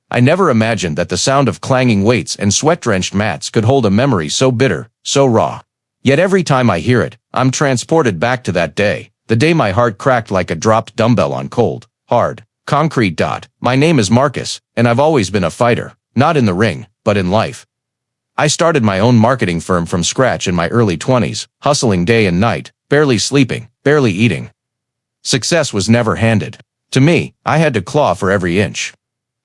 I never imagined that the sound of clanging weights and sweat-drenched mats could hold a memory so bitter, so raw. Yet every time I hear it, I'm transported back to that day, the day my heart cracked like a dropped dumbbell on cold, hard, concrete. My name is Marcus, and I've always been a fighter, not in the ring, but in life. I started my own marketing firm from scratch in my early 20s, hustling day and night, barely sleeping, barely eating. Success was never handed to me. I had to claw for every inch.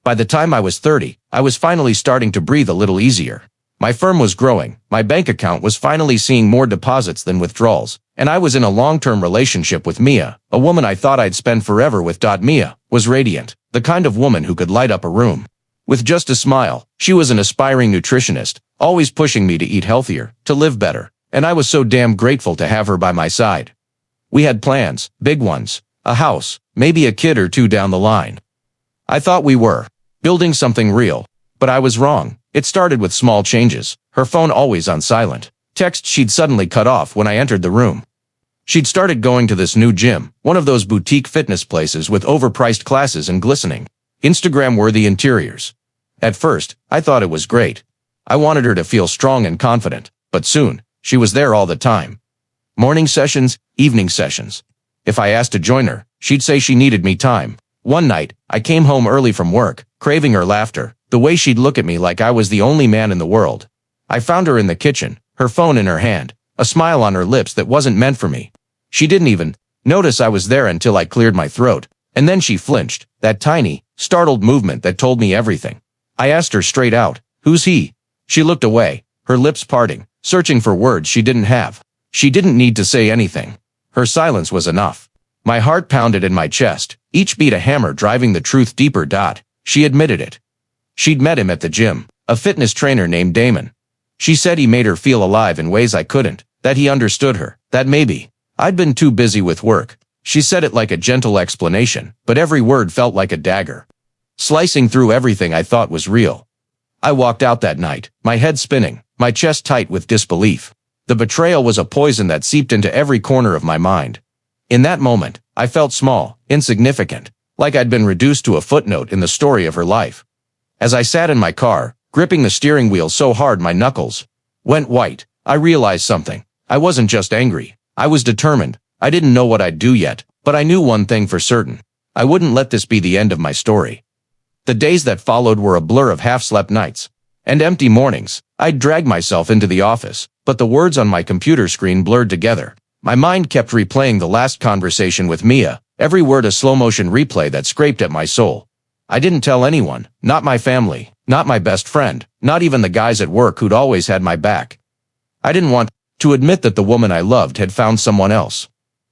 By the time I was 30, I was finally starting to breathe a little easier. My firm was growing, my bank account was finally seeing more deposits than withdrawals, and I was in a long-term relationship with Mia, a woman I thought I'd spend forever with. Mia was radiant, the kind of woman who could light up a room with just a smile. She was an aspiring nutritionist, always pushing me to eat healthier, to live better, and I was so damn grateful to have her by my side. We had plans, big ones, a house, maybe a kid or two down the line. I thought we were building something real, but I was wrong. It started with small changes. Her phone always on silent. Text she'd suddenly cut off when I entered the room. She'd started going to this new gym, one of those boutique fitness places with overpriced classes and glistening, Instagram-worthy interiors. At first, I thought it was great. I wanted her to feel strong and confident, but soon, she was there all the time. Morning sessions, evening sessions. If I asked to join her, she'd say she needed me time. One night, I came home early from work, craving her laughter, the way she'd look at me like I was the only man in the world. I found her in the kitchen, her phone in her hand, a smile on her lips that wasn't meant for me. She didn't even notice I was there until I cleared my throat, and then she flinched, that tiny, startled movement that told me everything. I asked her straight out, "Who's he?" She looked away, her lips parting, searching for words she didn't have. She didn't need to say anything. Her silence was enough. My heart pounded in my chest, each beat a hammer driving the truth deeper. She admitted it. She'd met him at the gym, a fitness trainer named Damon. She said he made her feel alive in ways I couldn't, that he understood her, that maybe I'd been too busy with work. She said it like a gentle explanation, but every word felt like a dagger, slicing through everything I thought was real. I walked out that night, my head spinning, my chest tight with disbelief. The betrayal was a poison that seeped into every corner of my mind. In that moment, I felt small, insignificant, like I'd been reduced to a footnote in the story of her life. As I sat in my car, gripping the steering wheel so hard my knuckles went white, I realized something. I wasn't just angry. I was determined. I didn't know what I'd do yet, but I knew one thing for certain. I wouldn't let this be the end of my story. The days that followed were a blur of half-slept nights and empty mornings. I'd drag myself into the office, but the words on my computer screen blurred together. My mind kept replaying the last conversation with Mia, every word a slow-motion replay that scraped at my soul. I didn't tell anyone, not my family, not my best friend, not even the guys at work who'd always had my back. I didn't want to admit that the woman I loved had found someone else.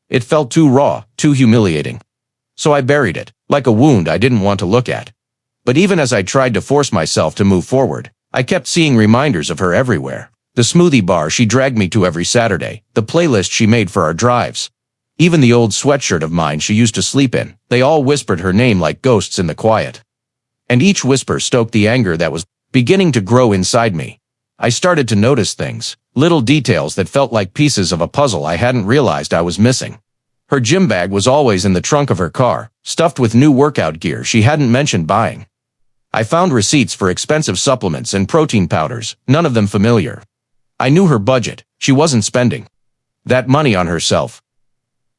It felt too raw, too humiliating. So I buried it, like a wound I didn't want to look at. But even as I tried to force myself to move forward, I kept seeing reminders of her everywhere. The smoothie bar she dragged me to every Saturday, the playlist she made for our drives. Even the old sweatshirt of mine she used to sleep in, they all whispered her name like ghosts in the quiet. And each whisper stoked the anger that was beginning to grow inside me. I started to notice things, little details that felt like pieces of a puzzle I hadn't realized I was missing. Her gym bag was always in the trunk of her car, stuffed with new workout gear she hadn't mentioned buying. I found receipts for expensive supplements and protein powders, none of them familiar. I knew her budget. She wasn't spending that money on herself.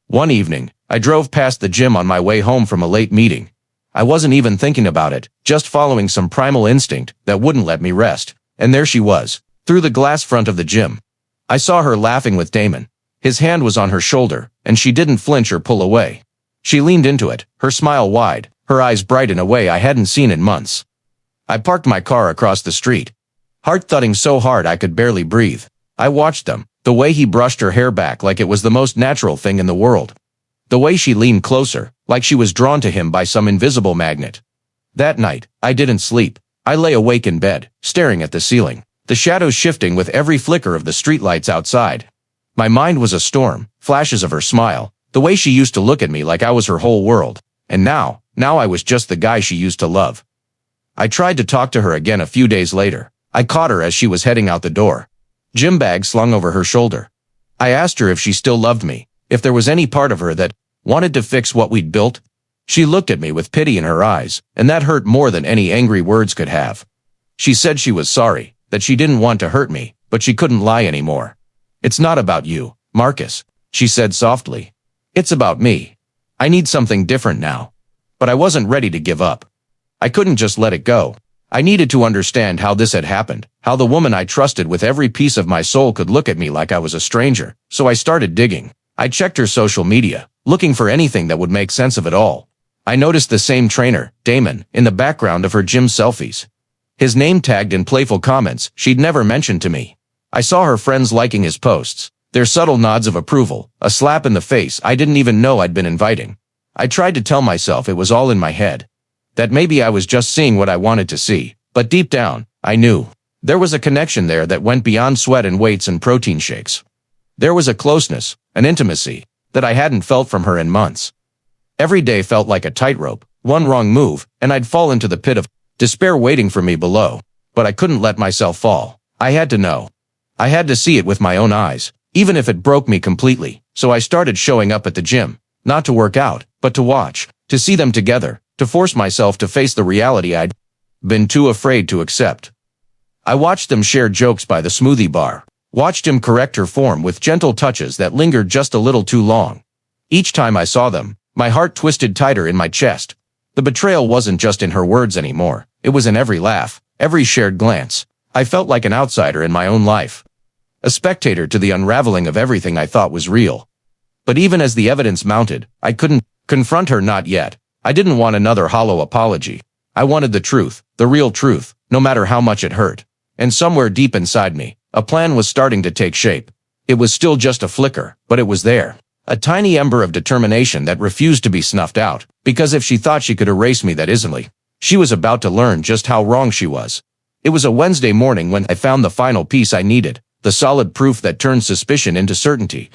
One evening, I drove past the gym on my way home from a late meeting. I wasn't even thinking about it, just following some primal instinct that wouldn't let me rest. And there she was, through the glass front of the gym. I saw her laughing with Damon. His hand was on her shoulder, and she didn't flinch or pull away. She leaned into it, her smile wide, her eyes bright in a way I hadn't seen in months. I parked my car across the street, heart thudding so hard I could barely breathe. I watched them, the way he brushed her hair back like it was the most natural thing in the world. The way she leaned closer, like she was drawn to him by some invisible magnet. That night, I didn't sleep. I lay awake in bed, staring at the ceiling, the shadows shifting with every flicker of the streetlights outside. My mind was a storm, flashes of her smile, the way she used to look at me like I was her whole world. And now I was just the guy she used to love. I tried to talk to her again a few days later. I caught her as she was heading out the door, gym bag slung over her shoulder. I asked her if she still loved me, if there was any part of her that wanted to fix what we'd built. She looked at me with pity in her eyes, and that hurt more than any angry words could have. She said she was sorry, that she didn't want to hurt me, but she couldn't lie anymore. "It's not about you, Marcus," she said softly. "It's about me. I need something different now." But I wasn't ready to give up. I couldn't just let it go. I needed to understand how this had happened, how the woman I trusted with every piece of my soul could look at me like I was a stranger. So I started digging. I checked her social media, looking for anything that would make sense of it all. I noticed the same trainer, Damon, in the background of her gym selfies. His name tagged in playful comments she'd never mentioned to me. I saw her friends liking his posts, their subtle nods of approval, a slap in the face I didn't even know I'd been inviting. I tried to tell myself it was all in my head, that maybe I was just seeing what I wanted to see, but deep down, I knew. There was a connection there that went beyond sweat and weights and protein shakes. There was a closeness, an intimacy, that I hadn't felt from her in months. Every day felt like a tightrope, one wrong move, and I'd fall into the pit of despair waiting for me below. But I couldn't let myself fall. I had to know. I had to see it with my own eyes, even if it broke me completely. So I started showing up at the gym, not to work out, but to watch, to see them together, to force myself to face the reality I'd been too afraid to accept. I watched them share jokes by the smoothie bar, watched him correct her form with gentle touches that lingered just a little too long. Each time I saw them, my heart twisted tighter in my chest. The betrayal wasn't just in her words anymore. It was in every laugh, every shared glance. I felt like an outsider in my own life, a spectator to the unraveling of everything I thought was real. But even as the evidence mounted, I couldn't confront her, not yet. I didn't want another hollow apology. I wanted the truth, the real truth, no matter how much it hurt. And somewhere deep inside me, a plan was starting to take shape. It was still just a flicker, but it was there. A tiny ember of determination that refused to be snuffed out, because if she thought she could erase me that easily, she was about to learn just how wrong she was. It was a Wednesday morning when I found the final piece I needed, the solid proof that turned suspicion into certainty.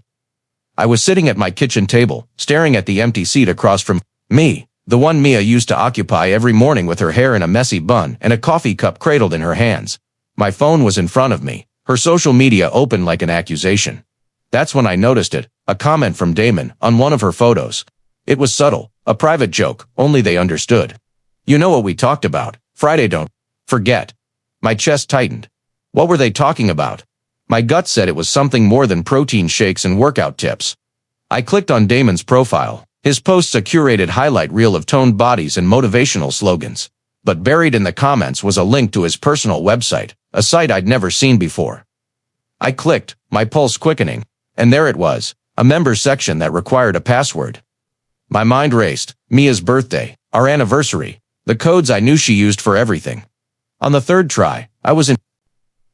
I was sitting at my kitchen table, staring at the empty seat across from me, the one Mia used to occupy every morning with her hair in a messy bun and a coffee cup cradled in her hands. My phone was in front of me, her social media open like an accusation. That's when I noticed it, a comment from Damon on one of her photos. It was subtle, a private joke, only they understood. "You know what we talked about, Friday, don't forget." My chest tightened. What were they talking about? My gut said it was something more than protein shakes and workout tips. I clicked on Damon's profile, his posts a curated highlight reel of toned bodies and motivational slogans. But buried in the comments was a link to his personal website, a site I'd never seen before. I clicked, my pulse quickening, and there it was, a members section that required a password. My mind raced. Mia's birthday, our anniversary, the codes I knew she used for everything. On the third try, I was in.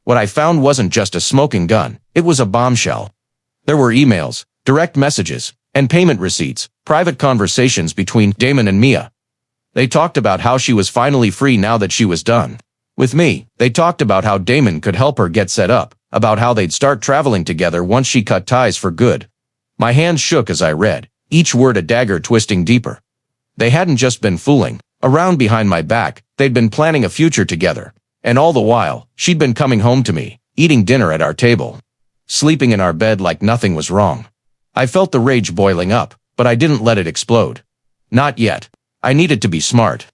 What I found wasn't just a smoking gun, it was a bombshell. There were emails, direct messages, and payment receipts, private conversations between Damon and Mia. They talked about how she was finally free now that she was done with me. They talked about how Damon could help her get set up, about how they'd start traveling together once she cut ties for good. My hands shook as I read, each word a dagger twisting deeper. They hadn't just been fooling around behind my back, they'd been planning a future together. And all the while, she'd been coming home to me, eating dinner at our table, sleeping in our bed like nothing was wrong. I felt the rage boiling up, but I didn't let it explode. Not yet. I needed to be smart.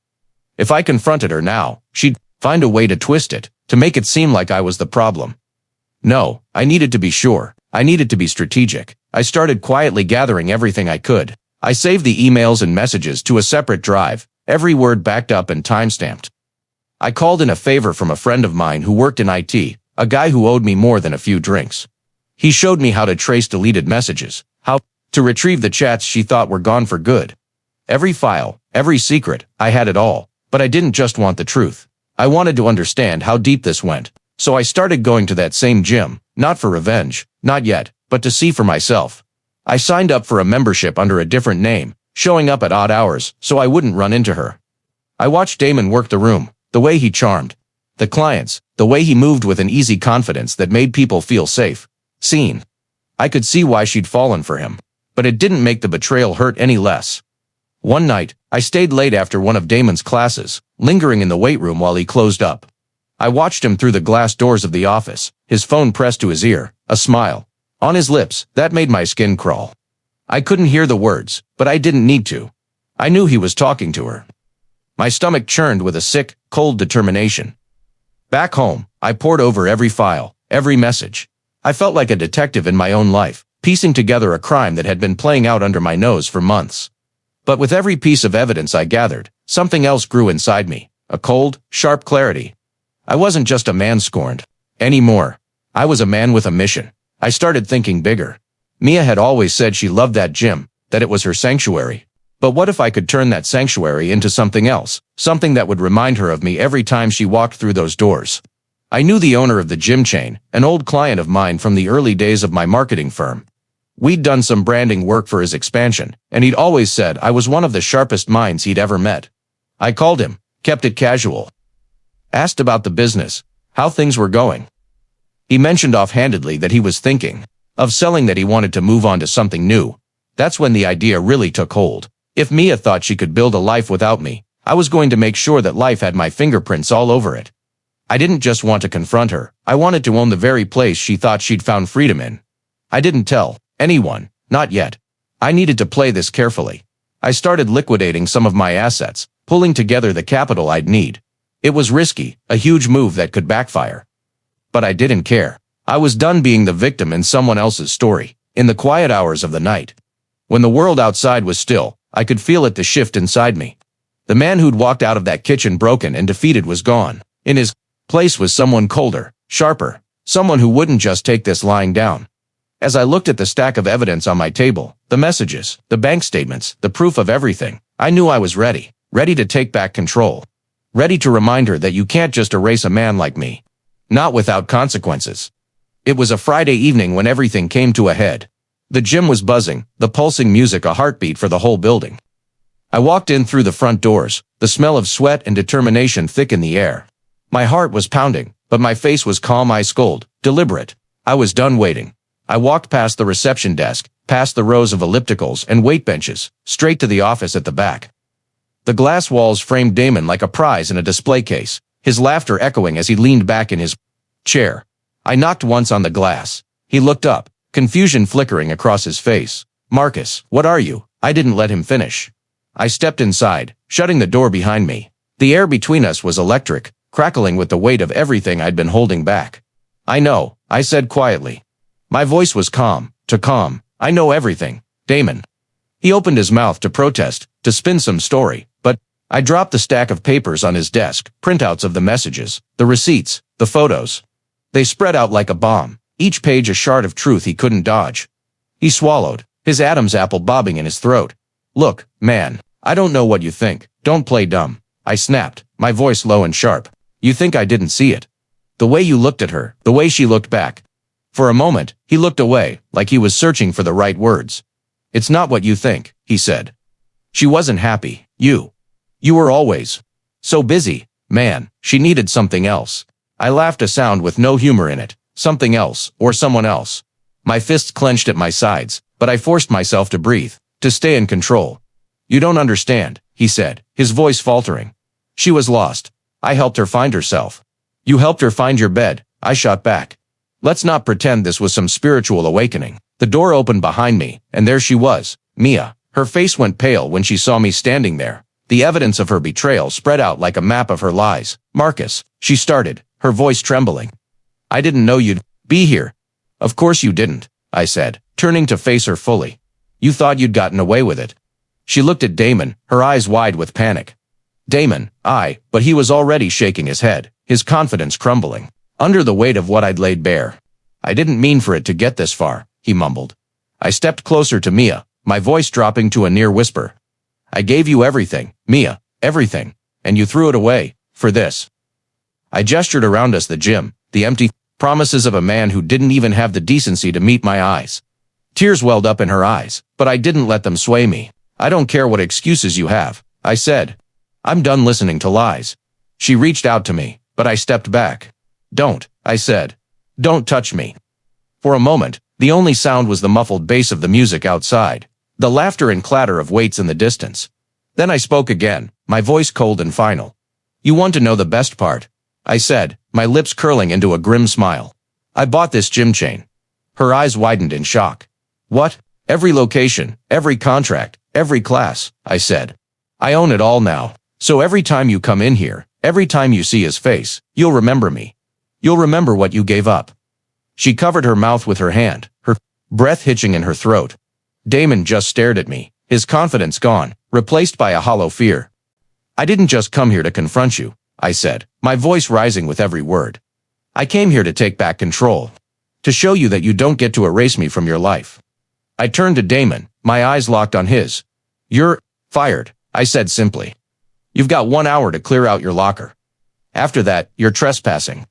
If I confronted her now, she'd find a way to twist it, to make it seem like I was the problem. No, I needed to be sure. I needed to be strategic. I started quietly gathering everything I could. I saved the emails and messages to a separate drive, every word backed up and time-stamped. I called in a favor from a friend of mine who worked in IT, a guy who owed me more than a few drinks. He showed me how to trace deleted messages, how to retrieve the chats she thought were gone for good. Every file, every secret, I had it all, but I didn't just want the truth. I wanted to understand how deep this went. So I started going to that same gym, not for revenge, not yet, but to see for myself. I signed up for a membership under a different name, showing up at odd hours so I wouldn't run into her. I watched Damon work the room, the way he charmed the clients, the way he moved with an easy confidence that made people feel safe, seen. I could see why she'd fallen for him, but it didn't make the betrayal hurt any less. One night, I stayed late after one of Damon's classes, lingering in the weight room while he closed up. I watched him through the glass doors of the office, his phone pressed to his ear, a smile on his lips that made my skin crawl. I couldn't hear the words, but I didn't need to. I knew he was talking to her. My stomach churned with a sick, cold determination. Back home, I pored over every file, every message. I felt like a detective in my own life, piecing together a crime that had been playing out under my nose for months. But with every piece of evidence I gathered, something else grew inside me, a cold, sharp clarity. I wasn't just a man scorned anymore. I was a man with a mission. I started thinking bigger. Mia had always said she loved that gym, that it was her sanctuary. But what if I could turn that sanctuary into something else, something that would remind her of me every time she walked through those doors? I knew the owner of the gym chain, an old client of mine from the early days of my marketing firm. We'd done some branding work for his expansion, and he'd always said I was one of the sharpest minds he'd ever met. I called him, kept it casual. Asked about the business, how things were going. He mentioned offhandedly that he was thinking of selling, that he wanted to move on to something new. That's when the idea really took hold. If Mia thought she could build a life without me, I was going to make sure that life had my fingerprints all over it. I didn't just want to confront her, I wanted to own the very place she thought she'd found freedom in. I didn't tell anyone, not yet. I needed to play this carefully. I started liquidating some of my assets, pulling together the capital I'd need. It was risky, a huge move that could backfire. But I didn't care. I was done being the victim in someone else's story. In the quiet hours of the night, when the world outside was still, I could feel it, the shift inside me. The man who'd walked out of that kitchen broken and defeated was gone. In his place was someone colder, sharper, someone who wouldn't just take this lying down. As I looked at the stack of evidence on my table, the messages, the bank statements, the proof of everything, I knew I was ready to take back control. Ready to remind her that you can't just erase a man like me. Not without consequences. It was a Friday evening when everything came to a head. The gym was buzzing, the pulsing music a heartbeat for the whole building. I walked in through the front doors, the smell of sweat and determination thick in the air. My heart was pounding, but my face was calm, eyes cold, deliberate. I was done waiting. I walked past the reception desk, past the rows of ellipticals and weight benches, straight to the office at the back. The glass walls framed Damon like a prize in a display case, his laughter echoing as he leaned back in his chair. I knocked once on the glass. He looked up, confusion flickering across his face. "Marcus, what are you?" I didn't let him finish. I stepped inside, shutting the door behind me. The air between us was electric, crackling with the weight of everything I'd been holding back. "I know," I said quietly. My voice was calm, too calm. "I know everything, Damon." He opened his mouth to protest, to spin some story, but I dropped the stack of papers on his desk, printouts of the messages, the receipts, the photos. They spread out like a bomb, each page a shard of truth he couldn't dodge. He swallowed, his Adam's apple bobbing in his throat. "Look, man, I don't know what you think. Don't play dumb," I snapped, my voice low and sharp. "You think I didn't see it? The way you looked at her, the way she looked back." For a moment, he looked away, like he was searching for the right words. "It's not what you think," he said. "She wasn't happy. You were always so busy, man. She needed something else." I laughed, a sound with no humor in it. Something else, or someone else. My fists clenched at my sides, but I forced myself to breathe, to stay in control. "You don't understand," he said, his voice faltering. "She was lost. I helped her find herself." "You helped her find your bed," I shot back. "Let's not pretend this was some spiritual awakening." The door opened behind me, and there she was, Mia. Her face went pale when she saw me standing there. The evidence of her betrayal spread out like a map of her lies. "Marcus," she started, her voice trembling. "I didn't know you'd be here." "Of course you didn't," I said, turning to face her fully. "You thought you'd gotten away with it." She looked at Damon, her eyes wide with panic. Damon, but he was already shaking his head, his confidence crumbling under the weight of what I'd laid bare. "I didn't mean for it to get this far," he mumbled. I stepped closer to Mia, my voice dropping to a near whisper. "I gave you everything, Mia, everything, and you threw it away, for this." I gestured around us, the gym, the empty promises of a man who didn't even have the decency to meet my eyes. Tears welled up in her eyes, but I didn't let them sway me. "I don't care what excuses you have," I said. "I'm done listening to lies." She reached out to me, but I stepped back. "Don't," I said. "Don't touch me." For a moment, the only sound was the muffled bass of the music outside, the laughter and clatter of weights in the distance. Then I spoke again, my voice cold and final. "You want to know the best part?" I said, my lips curling into a grim smile. "I bought this gym chain." Her eyes widened in shock. "What? Every location, every contract, every class," I said. I own it all now. So every time you come in here, every time you see his face, you'll remember me. You'll remember what you gave up." She covered her mouth with her hand, her breath hitching in her throat. Damon just stared at me, his confidence gone, replaced by a hollow fear. "I didn't just come here to confront you," I said, my voice rising with every word. "I came here to take back control. To show you that you don't get to erase me from your life." I turned to Damon, my eyes locked on his. "You're fired," I said simply. "You've got 1 hour to clear out your locker. After that, you're trespassing."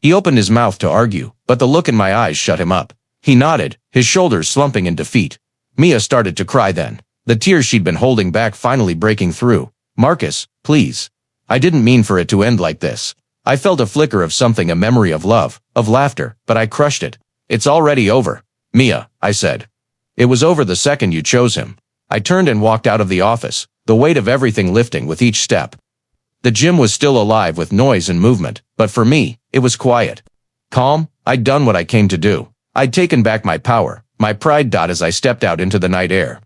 He opened his mouth to argue, but the look in my eyes shut him up. He nodded, his shoulders slumping in defeat. Mia started to cry then, the tears she'd been holding back finally breaking through. "Marcus, please. I didn't mean for it to end like this." I felt a flicker of something, a memory of love, of laughter, but I crushed it. "It's already over, Mia," I said. "It was over the second you chose him." I turned and walked out of the office, the weight of everything lifting with each step. The gym was still alive with noise and movement, but for me, it was quiet. Calm. I'd done what I came to do. I'd taken back my power, my pride. As I stepped out into the night air,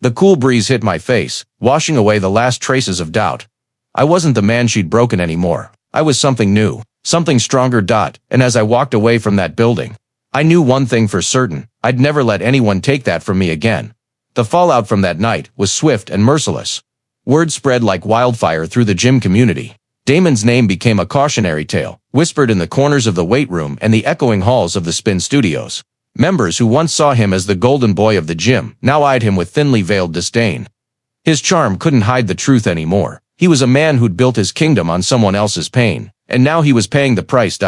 the cool breeze hit my face, washing away the last traces of doubt. I wasn't the man she'd broken anymore. I was something new, something stronger. And as I walked away from that building, I knew one thing for certain: I'd never let anyone take that from me again. The fallout from that night was swift and merciless. Word spread like wildfire through the gym community. Damon's name became a cautionary tale, whispered in the corners of the weight room and the echoing halls of the spin studios. Members who once saw him as the golden boy of the gym now eyed him with thinly veiled disdain. His charm couldn't hide the truth anymore. He was a man who'd built his kingdom on someone else's pain, and now he was paying the price.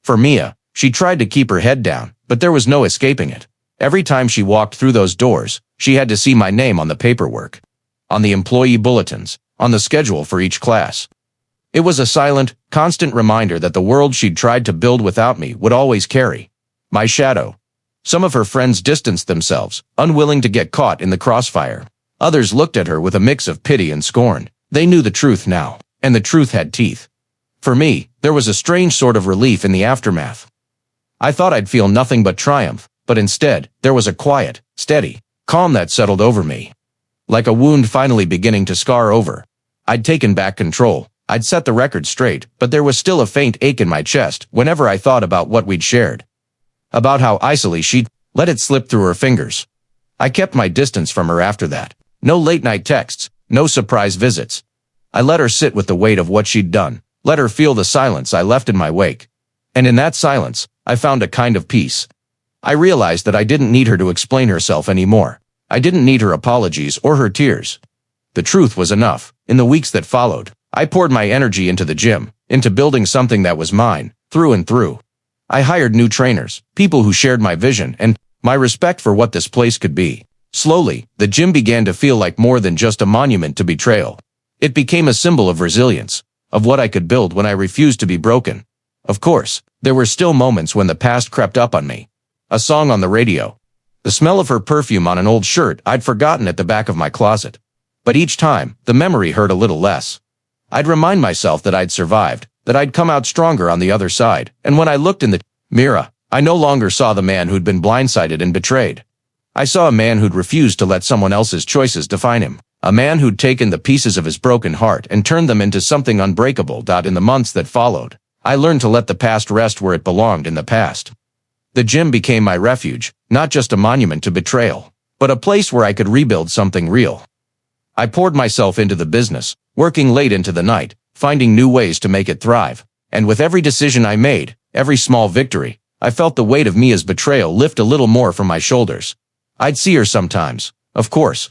For Mia, she tried to keep her head down, but there was no escaping it. Every time she walked through those doors, she had to see my name on the paperwork, on the employee bulletins, on the schedule for each class. It was a silent, constant reminder that the world she'd tried to build without me would always carry my shadow. Some of her friends distanced themselves, unwilling to get caught in the crossfire. Others looked at her with a mix of pity and scorn. They knew the truth now, and the truth had teeth. For me, there was a strange sort of relief in the aftermath. I thought I'd feel nothing but triumph, but instead, there was a quiet, steady calm that settled over me. Like a wound finally beginning to scar over. I'd taken back control. I'd set the record straight, but there was still a faint ache in my chest whenever I thought about what we'd shared. About how icily she'd let it slip through her fingers. I kept my distance from her after that. No late-night texts, no surprise visits. I let her sit with the weight of what she'd done, let her feel the silence I left in my wake. And in that silence, I found a kind of peace. I realized that I didn't need her to explain herself anymore. I didn't need her apologies or her tears. The truth was enough. In the weeks that followed, I poured my energy into the gym, into building something that was mine, through and through. I hired new trainers, people who shared my vision and my respect for what this place could be. Slowly, the gym began to feel like more than just a monument to betrayal. It became a symbol of resilience, of what I could build when I refused to be broken. Of course, there were still moments when the past crept up on me. A song on the radio. The smell of her perfume on an old shirt I'd forgotten at the back of my closet. But each time, the memory hurt a little less. I'd remind myself that I'd survived, that I'd come out stronger on the other side, and when I looked in the mirror, I no longer saw the man who'd been blindsided and betrayed. I saw a man who'd refused to let someone else's choices define him. A man who'd taken the pieces of his broken heart and turned them into something unbreakable. In the months that followed, I learned to let the past rest where it belonged in the past. The gym became my refuge, not just a monument to betrayal, but a place where I could rebuild something real. I poured myself into the business, working late into the night, finding new ways to make it thrive. And with every decision I made, every small victory, I felt the weight of Mia's betrayal lift a little more from my shoulders. I'd see her sometimes, of course.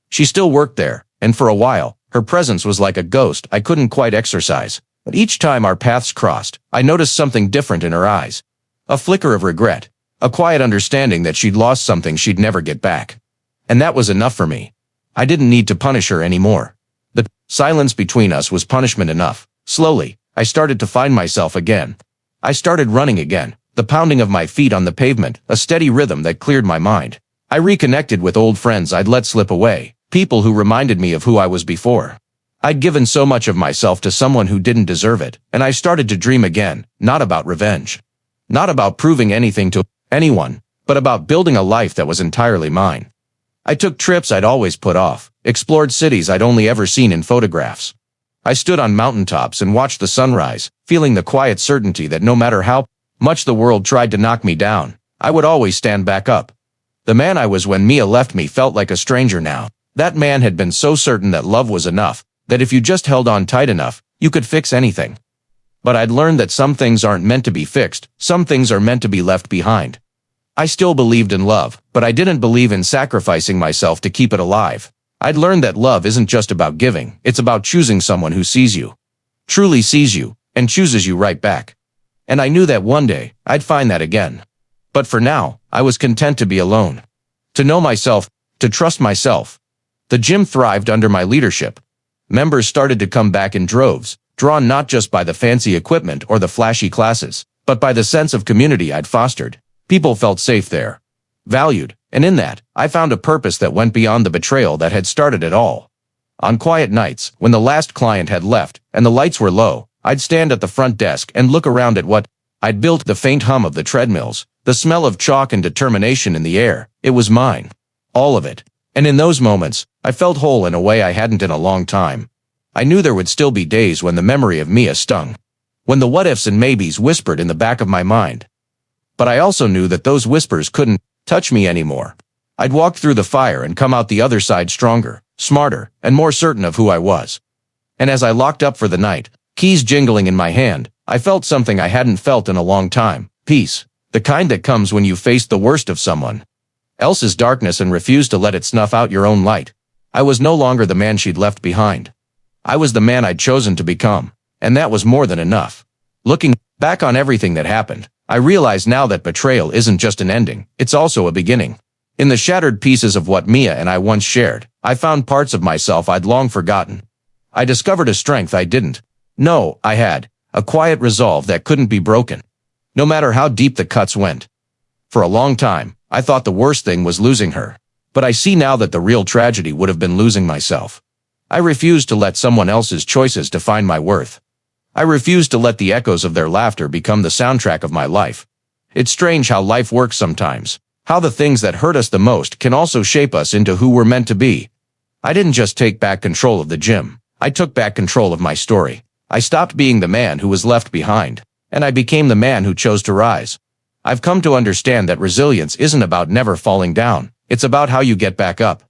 She still worked there, and for a while, her presence was like a ghost I couldn't quite exorcise. But each time our paths crossed, I noticed something different in her eyes. A flicker of regret, a quiet understanding that she'd lost something she'd never get back. And that was enough for me. I didn't need to punish her anymore. The silence between us was punishment enough. Slowly, I started to find myself again. I started running again, the pounding of my feet on the pavement, a steady rhythm that cleared my mind. I reconnected with old friends I'd let slip away, people who reminded me of who I was before. I'd given so much of myself to someone who didn't deserve it, and I started to dream again, not about revenge. Not about proving anything to anyone, but about building a life that was entirely mine. I took trips I'd always put off, explored cities I'd only ever seen in photographs. I stood on mountaintops and watched the sunrise, feeling the quiet certainty that no matter how much the world tried to knock me down, I would always stand back up. The man I was when Mia left me felt like a stranger now. That man had been so certain that love was enough, that if you just held on tight enough, you could fix anything. But I'd learned that some things aren't meant to be fixed, some things are meant to be left behind. I still believed in love, but I didn't believe in sacrificing myself to keep it alive. I'd learned that love isn't just about giving, it's about choosing someone who sees you, truly sees you, and chooses you right back. And I knew that one day, I'd find that again. But for now, I was content to be alone. To know myself, to trust myself. The gym thrived under my leadership. Members started to come back in droves, drawn not just by the fancy equipment or the flashy classes, but by the sense of community I'd fostered. People felt safe there, valued, and in that, I found a purpose that went beyond the betrayal that had started it all. On quiet nights, when the last client had left and the lights were low, I'd stand at the front desk and look around at what I'd built. The faint hum of the treadmills, the smell of chalk and determination in the air. It was mine. All of it. And in those moments, I felt whole in a way I hadn't in a long time. I knew there would still be days when the memory of Mia stung, when the what-ifs and maybes whispered in the back of my mind. But I also knew that those whispers couldn't touch me anymore. I'd walk through the fire and come out the other side stronger, smarter, and more certain of who I was. And as I locked up for the night, keys jingling in my hand, I felt something I hadn't felt in a long time. Peace. The kind that comes when you face the worst of someone else's darkness and refuse to let it snuff out your own light. I was no longer the man she'd left behind. I was the man I'd chosen to become, and that was more than enough. Looking back on everything that happened, I realize now that betrayal isn't just an ending, it's also a beginning. In the shattered pieces of what Mia and I once shared, I found parts of myself I'd long forgotten. I discovered a strength I didn't know I had, a quiet resolve that couldn't be broken, no matter how deep the cuts went. For a long time, I thought the worst thing was losing her, but I see now that the real tragedy would have been losing myself. I refused to let someone else's choices define my worth. I refused to let the echoes of their laughter become the soundtrack of my life. It's strange how life works sometimes, how the things that hurt us the most can also shape us into who we're meant to be. I didn't just take back control of the gym, I took back control of my story. I stopped being the man who was left behind, and I became the man who chose to rise. I've come to understand that resilience isn't about never falling down, it's about how you get back up.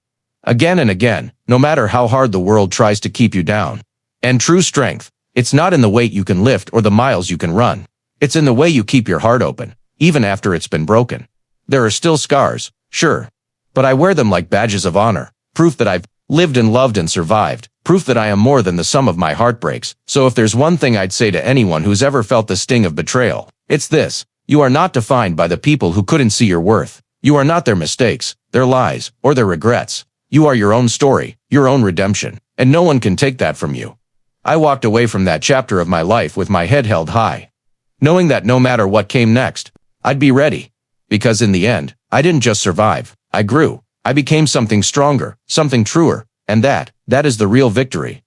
Again and again, no matter how hard the world tries to keep you down. And true strength, it's not in the weight you can lift or the miles you can run. It's in the way you keep your heart open, even after it's been broken. There are still scars, sure, but I wear them like badges of honor, proof that I've lived and loved and survived, proof that I am more than the sum of my heartbreaks. So if there's one thing I'd say to anyone who's ever felt the sting of betrayal, it's this: you are not defined by the people who couldn't see your worth. You are not their mistakes, their lies, or their regrets. You are your own story, your own redemption, and no one can take that from you. I walked away from that chapter of my life with my head held high, knowing that no matter what came next, I'd be ready. Because in the end, I didn't just survive, I grew. I became something stronger, something truer, and that is the real victory.